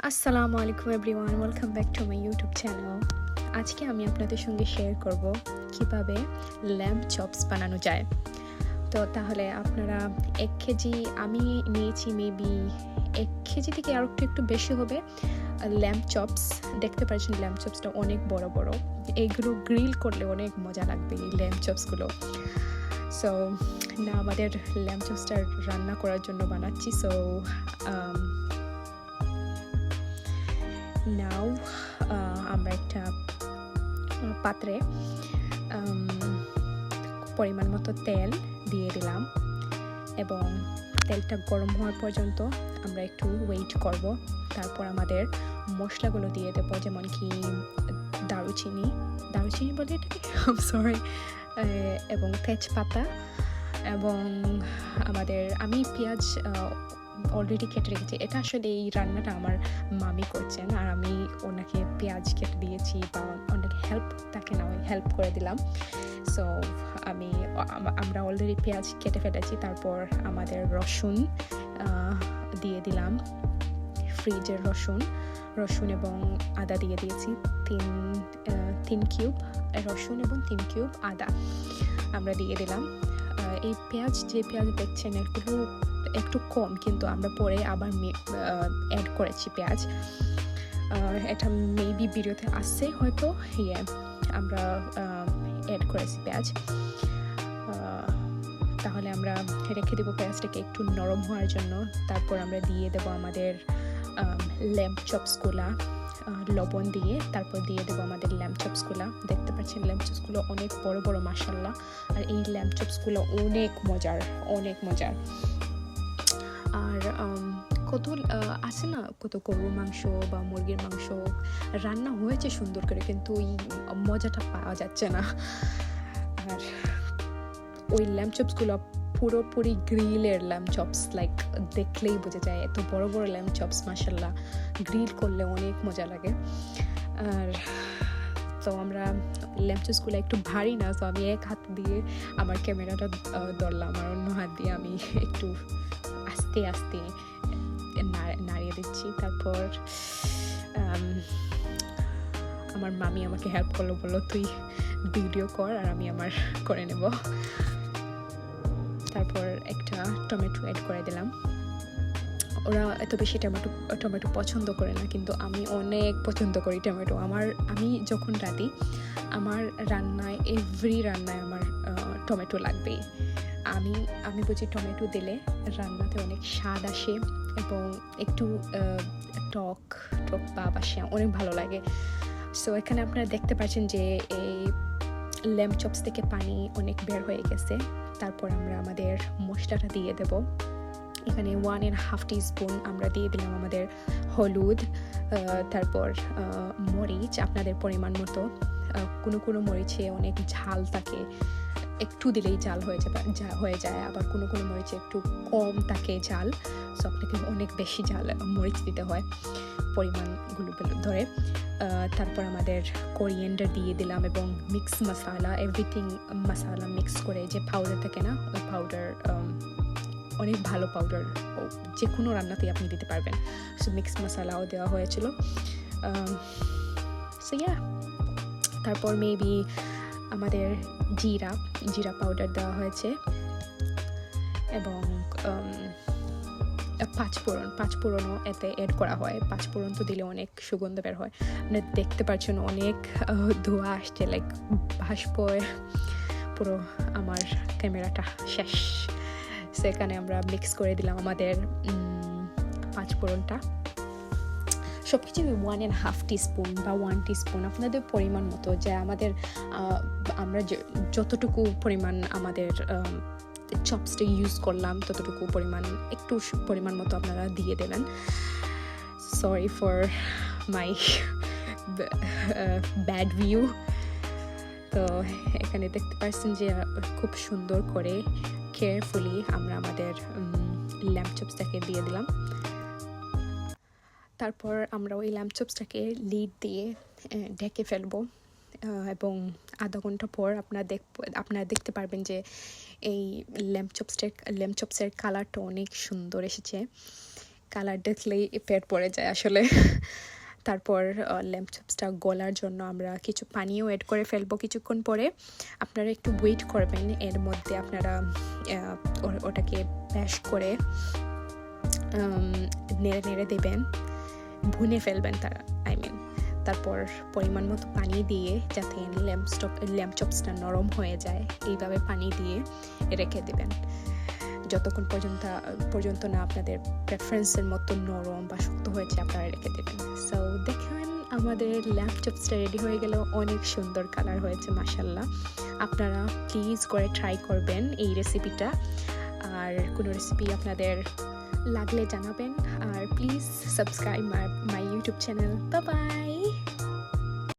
আসসালামু আলাইকুম everyone, welcome back to my YouTube channel. আজকে আমি আপনাদের সঙ্গে শেয়ার করব কিভাবে ল্যাম্ব চপস বানানো যায়। তো তাহলে আপনারা 1 কেজি আমি নিয়েছি, মেবি 1 কেজি থেকে আরও একটু বেশি হবে ল্যাম্ব চপস। দেখতে পাচ্ছেন ল্যাম্ব চপসটা অনেক বড় বড়, এইগুলো গ্রিল করলে অনেক মজা লাগবে এই ল্যাম্ব চপসগুলো। সো না, আমাদের ল্যাম্ব চপসটা রান্না করার জন্য বানাচ্ছি। সো নাও আমরা একটা পাত্রে পরিমাণ মতো তেল দিয়ে দিলাম এবং তেলটা গরম হওয়ার পর্যন্ত আমরা একটু ওয়েট করব। তারপর আমাদের মশলাগুলো দিয়ে দেবো, যেমন কি দারুচিনি বলে এটাকে, সরি, এবং তেজপাতা, এবং আমি পেঁয়াজ অলরেডি কেটে রেখেছি। এটা আসলে এই রান্নাটা আমার মামি করছেন, আর আমি ওনাকে পেঁয়াজ কেটে দিয়েছি বা ওনাকে হেল্প করে দিলাম। সো আমরা অলরেডি পেঁয়াজ কেটে ফেলেছি। তারপর আমাদের রসুন দিয়ে দিলাম, ফ্রিজের রসুন এবং আদা দিয়ে দিয়েছি। তিন কিউব রসুন এবং 3 কিউব আদা আমরা দিয়ে দিলাম। এই যে পেঁয়াজ দেখছেন একটু কম, কিন্তু আমরা পরে আবার অ্যাড করেছি পেঁয়াজ। এটা মেবি ভিডিওতে আসছে হয়তো, আমরা অ্যাড করেছি পেঁয়াজ। তাহলে আমরা রেখে দেবো পেঁয়াজটাকে একটু নরম হওয়ার জন্য। তারপর আমরা দিয়ে দেবো আমাদের ল্যাম্ব চপসগুলা লবণ দিয়ে। তারপর দিয়ে দেবো আমাদের ল্যাম্ব চপসগুলা। দেখতে পাচ্ছেন ল্যাম্ব চপসগুলো অনেক বড় বড়, মাশাআল্লাহ। আর এই ল্যাম্ব চপসগুলো অনেক মজার। আর কত আছে না, কত গরুর মাংস বা মুরগির মাংস রান্না হয়েছে সুন্দর করে, কিন্তু ওই মজাটা পাওয়া যাচ্ছে না। আর ওই ল্যাম্ব চপসগুলো পুরোপুরি গ্রিলের ল্যাম্ব চপস, লাইক দেখলেই বোঝা যায় এত বড় বড় ল্যাম্ব চপস, মাশাআল্লাহ। গ্রিল করলে অনেক মজা লাগে। আর তো আমরা ল্যাম্ব চপসগুলো একটু ভারী না, তো আমি এক হাত দিয়ে আমার ক্যামেরাটা ধরলাম, আর অন্য হাত দিয়ে আমি একটু আস্তে আস্তে নাড়িয়ে দিচ্ছি। তারপর আমার মামি আমাকে হেল্প করলো, বললো তুই ভিডিও কর আর আমি আমার করে নেব। তারপর একটা টমেটো অ্যাড করে দিলাম। ওরা এত বেশি টমেটো পছন্দ করে না, কিন্তু আমি অনেক পছন্দ করি টমেটো। আমি যখন রাঁধি, আমার এভরি রান্নায় আমার টমেটো লাগবেই। আমি বুঝি টমেটো দিলে রান্নাতে অনেক স্বাদ আসে এবং একটু টক ভাব আসে, অনেক ভালো লাগে। সো এখানে আপনারা দেখতে পাচ্ছেন যে এই ল্যাম্ব চপস থেকে পানি অনেক বের হয়ে গেছে। তারপর আমরা আমাদের মশলাটা দিয়ে দেব। এখানে 1.5 টিস্পুন আমরা দিয়ে দিলাম আমাদের হলুদ, তারপর মরিচ আপনাদের পরিমাণ মতো। কোনো মরিচে অনেক ঝাল থাকে, একটু দিলেই ঝাল হয়ে যায়, আবার কোনো মরিচে একটু কম থাকে ঝাল। সো আপনাকে অনেক বেশি ঝাল মরিচ দিতে হয় পরিমাণগুলো ধরে। তারপর আমাদের কোরিয়েন্ডার দিয়ে দিলাম এবং মিক্স মশলা, এভরিথিং মশলা মিক্স করে যে পাউডার থাকে না, ওই পাউডার অনেক ভালো পাউডার, যে কোনো রান্নাতেই আপনি দিতে পারবেন। সো মিক্স মশলাও দেওয়া হয়েছিল। সো তারপর মেবি আমাদের জিরা পাউডার দেওয়া হয়েছে এবং পাঁচফোড়নও এতে অ্যাড করা হয়। পাঁচফোড়ন তো দিলে অনেক সুগন্ধ বের হয়। আপনি দেখতে পাচ্ছেন অনেক ধোঁয়া আসছে, লাইক ভাসপো, পুরো আমার ক্যামেরাটা শেষ। সেখানে আমরা মিক্স করে দিলাম আমাদের পাঁচফোড়নটা। সব কিছু 1.5 টিস্পুন বা 1 টিস্পুন আপনাদের পরিমাণ মতো, যা আমরা যতটুকু পরিমাণ আমাদের চপসটা ইউজ করলাম ততটুকু একটু পরিমাণ মতো আপনারা দিয়ে দেবেন। Sorry for my bad view. তো এখানে দেখতে পাচ্ছেন যে খুব সুন্দর করে কেয়ারফুলি আমরা আমাদের ল্যাম্ব চপসটাকে দিয়ে দিলাম। তারপর আমরা ওই ল্যাম্ব চপসটাকে লিড দিয়ে ঢেকে ফেলবো এবং আধা ঘন্টা পর আপনারা দেখতে পারবেন যে এই ল্যাম্ব চপসের কালারটা অনেক সুন্দর এসেছে কালার দেখলেই পেট পড়ে যায় আসলে। তারপর ল্যাম্ব চপসটা গলার জন্য আমরা কিছু পানিও অ্যাড করে ফেলবো কিছুক্ষণ পরে। আপনারা একটু ওয়েট করবেন, এর মধ্যে আপনারা ওটাকে ব্যাশ করে নেড়ে নেড়ে দেবেন, ভুনে ফেলবেন তারপর পরিমাণ মতো পানি দিয়ে, যাতে ল্যাম্ব চপসটা নরম হয়ে যায়, এইভাবে পানি দিয়ে রেখে দেবেন যতক্ষণ পর্যন্ত না আপনাদের প্রেফারেন্সের মতো নরম বা শক্ত হয়েছে, আপনারা রেখে দেবেন। সো দেখেন আমাদের ল্যাম্ব চপসটা রেডি হয়ে গেল, অনেক সুন্দর কালার হয়েছে মাশাআল্লাহ। আপনারা প্লিজ করে ট্রাই করবেন এই রেসিপিটা। আর কোনো রেসিপি আপনাদের লাগলে জানাবেন, আর please subscribe my YouTube channel. Bye by.